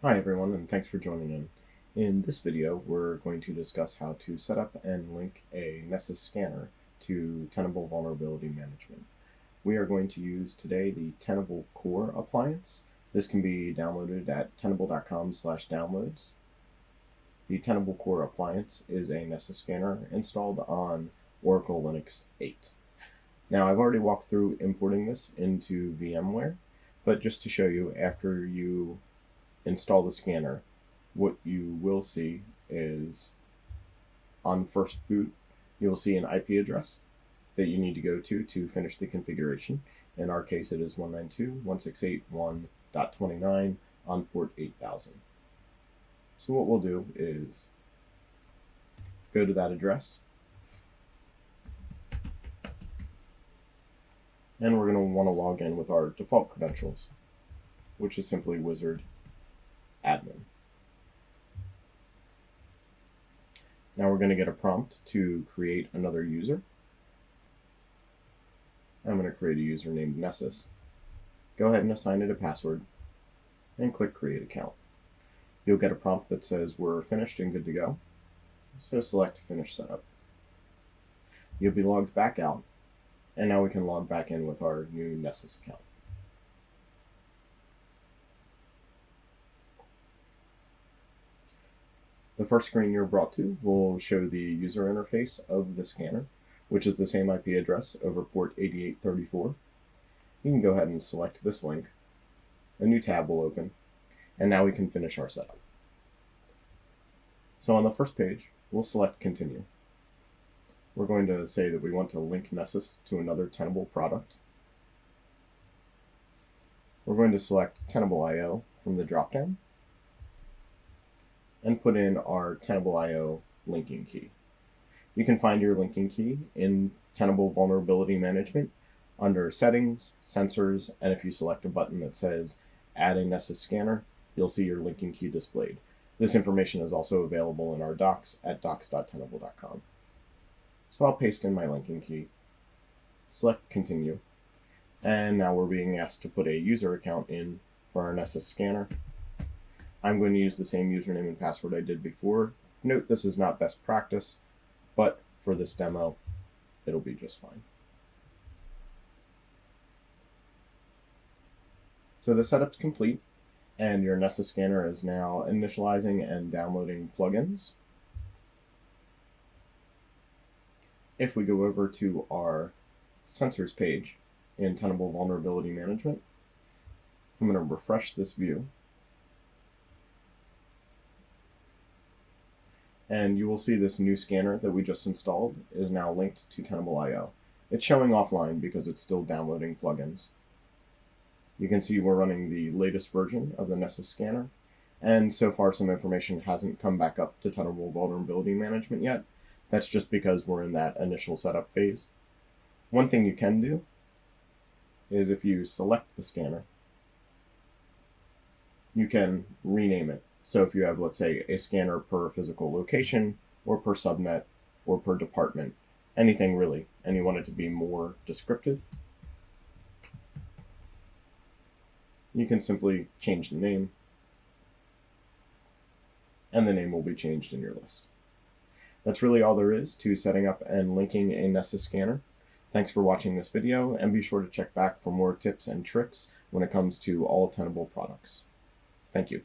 Hi everyone, and thanks for joining in. In this video, we're going to discuss how to set up and link a Nessus scanner to Tenable Vulnerability Management. We are going to use today the Tenable Core appliance. This can be downloaded at tenable.com/downloads. The Tenable Core appliance is a Nessus scanner installed on Oracle Linux 8. Now, I've already walked through importing this into VMware, but just to show you, after you install the scanner, what you will see is on first boot, you'll see an IP address that you need to go to finish the configuration. In our case, it is 192.168.1.29 on port 8000. So what we'll do is go to that address, and we're going to want to log in with our default credentials, which is simply wizard admin. Now we're going to get a prompt to create another user. I'm going to create a user named Nessus. Go ahead and assign it a password and click Create Account. You'll get a prompt that says we're finished and good to go, so select Finish Setup. You'll be logged back out, and now we can log back in with our new Nessus account. The first screen you're brought to will show the user interface of the scanner, which is the same IP address over port 8834. You can go ahead and select this link. A new tab will open, and now we can finish our setup. So on the first page, we'll select Continue. We're going to say that we want to link Nessus to another Tenable product. We're going to select Tenable.io from the dropdown and put in our Tenable.io linking key. You can find your linking key in Tenable Vulnerability Management under Settings, Sensors, and if you select a button that says Add a Nessus Scanner, you'll see your linking key displayed. This information is also available in our docs at docs.tenable.com. So I'll paste in my linking key, select Continue, and now we're being asked to put a user account in for our Nessus scanner. I'm going to use the same username and password I did before. Note this is not best practice, but for this demo, it'll be just fine. So the setup's complete, and your Nessus scanner is now initializing and downloading plugins. If we go over to our sensors page in Tenable Vulnerability Management, I'm going to refresh this view. And you will see this new scanner that we just installed is now linked to Tenable.io. It's showing offline because it's still downloading plugins. You can see we're running the latest version of the Nessus scanner, and so far some information hasn't come back up to Tenable Vulnerability Management yet. That's just because we're in that initial setup phase. One thing you can do is if you select the scanner, you can rename it. So if you have, let's say, a scanner per physical location, or per subnet, or per department, anything really, and you want it to be more descriptive, you can simply change the name, and the name will be changed in your list. That's really all there is to setting up and linking a Nessus scanner. Thanks for watching this video, and be sure to check back for more tips and tricks when it comes to all Tenable products. Thank you.